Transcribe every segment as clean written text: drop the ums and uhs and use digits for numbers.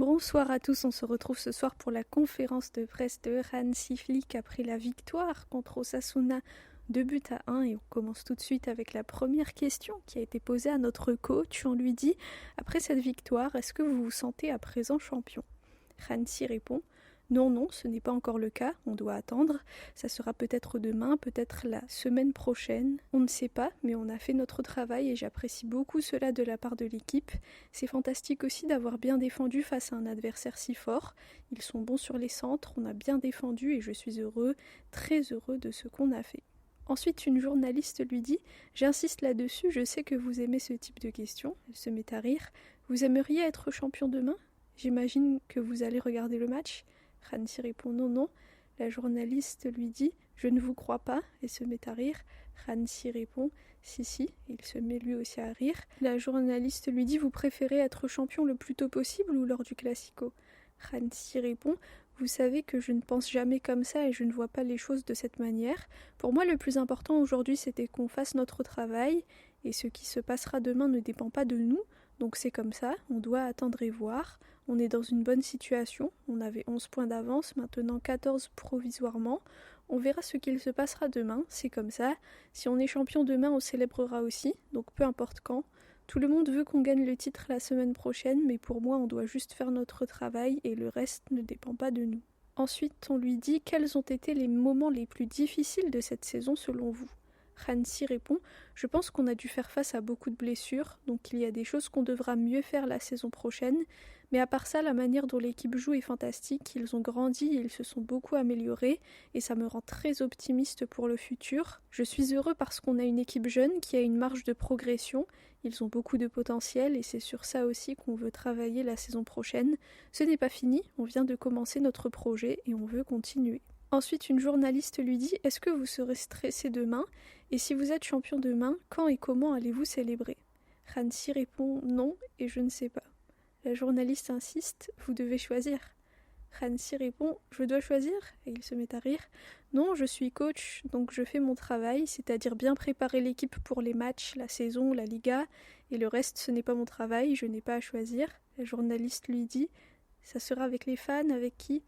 Bonsoir à tous, on se retrouve ce soir pour la conférence de presse de Hansi Flick après la victoire contre Osasuna 2-1 et on commence tout de suite avec la première question qui a été posée à notre coach. On lui dit « Après cette victoire, est-ce que vous vous sentez à présent champion ?» Hansi répond « Non, ce n'est pas encore le cas, on doit attendre. Ça sera peut-être demain, peut-être la semaine prochaine. On ne sait pas, mais on a fait notre travail et j'apprécie beaucoup cela de la part de l'équipe. C'est fantastique aussi d'avoir bien défendu face à un adversaire si fort. Ils sont bons sur les centres, on a bien défendu et je suis heureux, très heureux de ce qu'on a fait. » Ensuite, une journaliste lui dit « J'insiste là-dessus, je sais que vous aimez ce type de questions. » Elle se met à rire. « Vous aimeriez être champion demain ? J'imagine que vous allez regarder le match ?» Hansi répond « Non. » La journaliste lui dit « Je ne vous crois pas » et se met à rire. Hansi répond « Si. » Il se met lui aussi à rire. La journaliste lui dit « Vous préférez être champion le plus tôt possible ou lors du Classico ?» Hansi répond « Vous savez que je ne pense jamais comme ça et je ne vois pas les choses de cette manière. Pour moi, le plus important aujourd'hui, c'était qu'on fasse notre travail et ce qui se passera demain ne dépend pas de nous. Donc c'est comme ça, on doit attendre et voir. On est dans une bonne situation, on avait 11 points d'avance, maintenant 14 provisoirement. On verra ce qu'il se passera demain, c'est comme ça. Si on est champion demain, on célébrera aussi, donc peu importe quand. Tout le monde veut qu'on gagne le titre la semaine prochaine, mais pour moi, on doit juste faire notre travail et le reste ne dépend pas de nous. Ensuite, on lui dit quels ont été les moments les plus difficiles de cette saison selon vous. Hansi répond « Je pense qu'on a dû faire face à beaucoup de blessures, donc il y a des choses qu'on devra mieux faire la saison prochaine. Mais à part ça, la manière dont l'équipe joue est fantastique, ils ont grandi et ils se sont beaucoup améliorés et ça me rend très optimiste pour le futur. Je suis heureux parce qu'on a une équipe jeune qui a une marge de progression, ils ont beaucoup de potentiel et c'est sur ça aussi qu'on veut travailler la saison prochaine. Ce n'est pas fini, on vient de commencer notre projet et on veut continuer. » Ensuite, une journaliste lui dit « Est-ce que vous serez stressé demain ? Et si vous êtes champion demain, quand et comment allez-vous célébrer ?» Hansi répond « Non et je ne sais pas. » La journaliste insiste « Vous devez choisir. » Hansi répond « Je dois choisir ?» et il se met à rire. « Non, je suis coach, donc je fais mon travail, c'est-à-dire bien préparer l'équipe pour les matchs, la saison, la Liga, et le reste ce n'est pas mon travail, je n'ai pas à choisir. » La journaliste lui dit « Ça sera avec les fans, avec qui ?»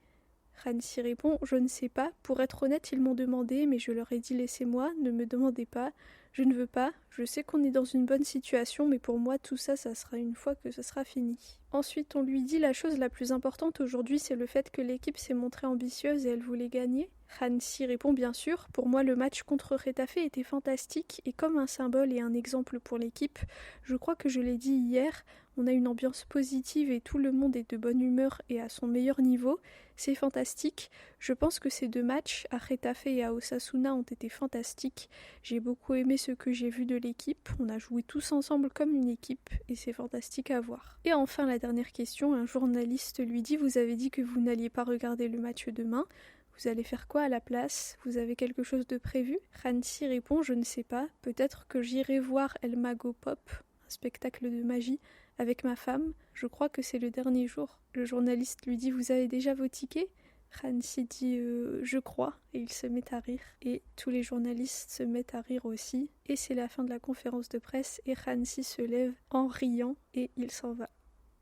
Hansi répond « Je ne sais pas. Pour être honnête, ils m'ont demandé, mais je leur ai dit laissez-moi, ne me demandez pas. Je ne veux pas. Je sais qu'on est dans une bonne situation, mais pour moi, tout ça, ça sera une fois que ça sera fini. » Ensuite, on lui dit la chose la plus importante aujourd'hui, c'est le fait que l'équipe s'est montrée ambitieuse et elle voulait gagner. Hansi répond bien sûr. Pour moi, le match contre Getafe était fantastique et comme un symbole et un exemple pour l'équipe, je crois que je l'ai dit hier, on a une ambiance positive et tout le monde est de bonne humeur et à son meilleur niveau. C'est fantastique. Je pense que ces deux matchs, à Getafe et à Osasuna, ont été fantastiques. J'ai beaucoup aimé ce que j'ai vu de l'équipe. On a joué tous ensemble comme une équipe et c'est fantastique à voir. Et enfin, la dernière question, un journaliste lui dit « Vous avez dit que vous n'alliez pas regarder le match demain. Vous allez faire quoi à la place ? Vous avez quelque chose de prévu ?» Hansi répond « Je ne sais pas. Peut-être que j'irai voir El Mago Pop, un spectacle de magie, avec ma femme. Je crois que c'est le dernier jour. » Le journaliste lui dit « Vous avez déjà vos tickets ?» Hansi dit « Je crois » et il se met à rire. Et tous les journalistes se mettent à rire aussi. Et c'est la fin de la conférence de presse et Hansi se lève en riant et il s'en va.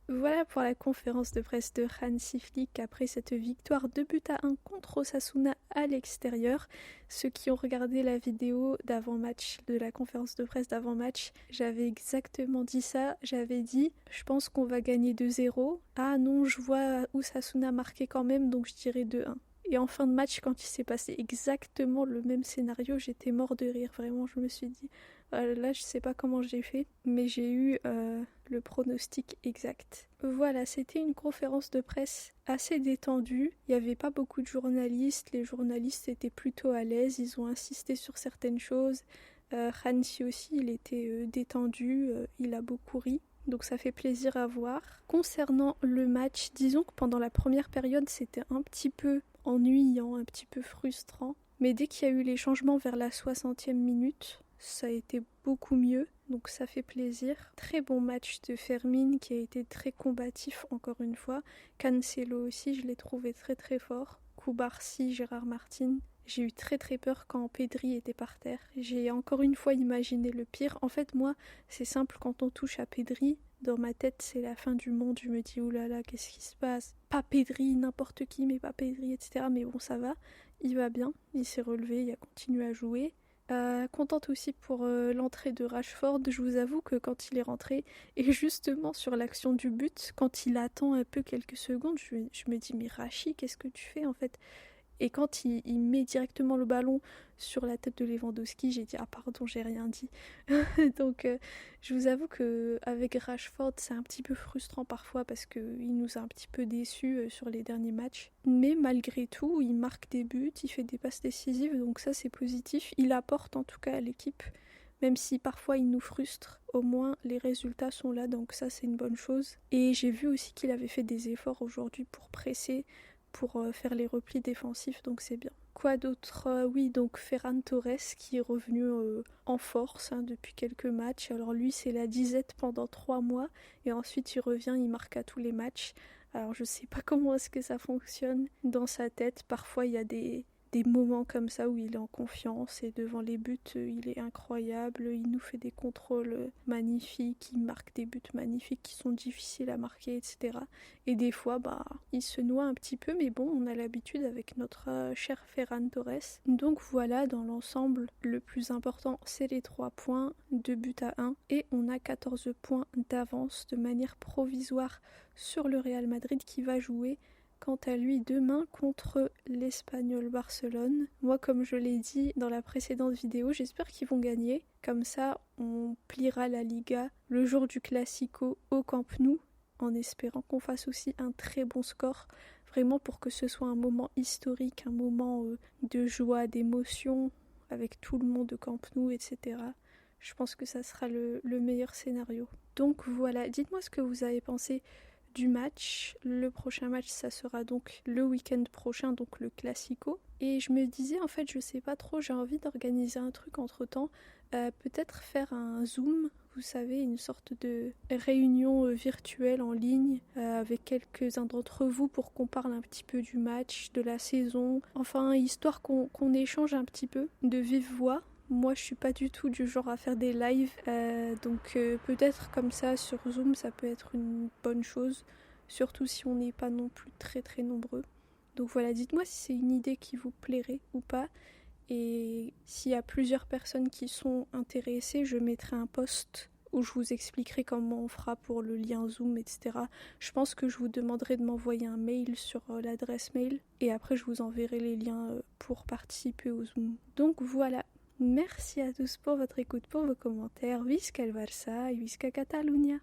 Voilà pour la conférence de presse de Hansi Flick après cette victoire 2-1 contre Osasuna à l'extérieur. Ceux qui ont regardé la vidéo d'avant-match, de la conférence de presse d'avant-match, j'avais exactement dit ça. J'avais dit « Je pense qu'on va gagner 2-0. Ah non, je vois Osasuna marquer quand même, donc je dirais 2-1. » Et en fin de match, quand il s'est passé exactement le même scénario, j'étais mort de rire. Vraiment, je me suis dit, là, je sais pas comment j'ai fait, mais j'ai eu le pronostic exact. Voilà, c'était une conférence de presse assez détendue. Il n'y avait pas beaucoup de journalistes. Les journalistes étaient plutôt à l'aise. Ils ont insisté sur certaines choses. Hansi aussi, il était détendu. Il a beaucoup ri. Donc ça fait plaisir à voir. Concernant le match, disons que pendant la première période, c'était un petit peu ennuyant, un petit peu frustrant. Mais dès qu'il y a eu les changements vers la 60e minute, ça a été beaucoup mieux. Donc ça fait plaisir. Très bon match de Fermin qui a été très combatif encore une fois. Cancelo aussi, je l'ai trouvé très très fort. Koubarsi, Gérard Martin. J'ai eu très très peur quand Pedri était par terre. J'ai encore une fois imaginé le pire. En fait, moi, c'est simple, quand on touche à Pedri, Dans ma tête, c'est la fin du monde. Je me dis, oulala, qu'est-ce qui se passe? Pas Pedri, n'importe qui, mais pas Pedri, etc. Mais bon, ça va. Il va bien. Il s'est relevé, il a continué à jouer. Contente aussi pour l'entrée de Rashford. Je vous avoue que quand il est rentré, et justement sur l'action du but, quand il attend un peu quelques secondes, je me dis, mais Rashi, qu'est-ce que tu fais en fait? Et quand il met directement le ballon sur la tête de Lewandowski, j'ai dit ah pardon, j'ai rien dit. Donc je vous avoue que avec Rashford, c'est un petit peu frustrant parfois parce qu'il nous a un petit peu déçus sur les derniers matchs. Mais malgré tout, il marque des buts, il fait des passes décisives, donc ça c'est positif. Il apporte en tout cas à l'équipe, même si parfois il nous frustre. Au moins les résultats sont là, donc ça c'est une bonne chose. Et j'ai vu aussi qu'il avait fait des efforts aujourd'hui pour presser, pour faire les replis défensifs, donc c'est bien. Quoi d'autre? Oui, donc Ferran Torres qui est revenu en force depuis quelques matchs. Alors lui, c'est la disette pendant 3 mois et ensuite il revient, il marque à tous les matchs. Alors je sais pas comment est-ce que ça fonctionne dans sa tête. Parfois il y a des moments comme ça où il est en confiance et devant les buts il est incroyable, il nous fait des contrôles magnifiques, il marque des buts magnifiques qui sont difficiles à marquer, etc. Et des fois il se noie un petit peu, mais bon, on a l'habitude avec notre cher Ferran Torres. Donc voilà, dans l'ensemble, le plus important c'est les 3 points, 2 buts à 1, et on a 14 points d'avance de manière provisoire sur le Real Madrid qui va jouer quant à lui demain contre l'Espagnol Barcelone. Moi, comme je l'ai dit dans la précédente vidéo, j'espère qu'ils vont gagner. Comme ça, on pliera la Liga le jour du Classico au Camp Nou, en espérant qu'on fasse aussi un très bon score, vraiment pour que ce soit un moment historique, un moment de joie, d'émotion, avec tout le monde au Camp Nou, etc. Je pense que ça sera le meilleur scénario. Donc voilà, dites-moi ce que vous avez pensé du match. Le prochain match, ça sera donc le week-end prochain, donc le Classico. Et je me disais, en fait, je sais pas trop, j'ai envie d'organiser un truc entre-temps. Peut-être faire un Zoom, vous savez, une sorte de réunion virtuelle en ligne avec quelques-uns d'entre vous pour qu'on parle un petit peu du match, de la saison. Enfin, histoire qu'on échange un petit peu de vive voix. Moi, je suis pas du tout du genre à faire des lives, donc peut-être comme ça sur Zoom, ça peut être une bonne chose, surtout si on n'est pas non plus très très nombreux. Donc voilà, dites-moi si c'est une idée qui vous plairait ou pas, et s'il y a plusieurs personnes qui sont intéressées, je mettrai un post où je vous expliquerai comment on fera pour le lien Zoom, etc. Je pense que je vous demanderai de m'envoyer un mail sur l'adresse mail, et après je vous enverrai les liens pour participer au Zoom. Donc voilà. Merci à tous pour votre écoute, pour vos commentaires. Visca el Barça et Visca Catalunya.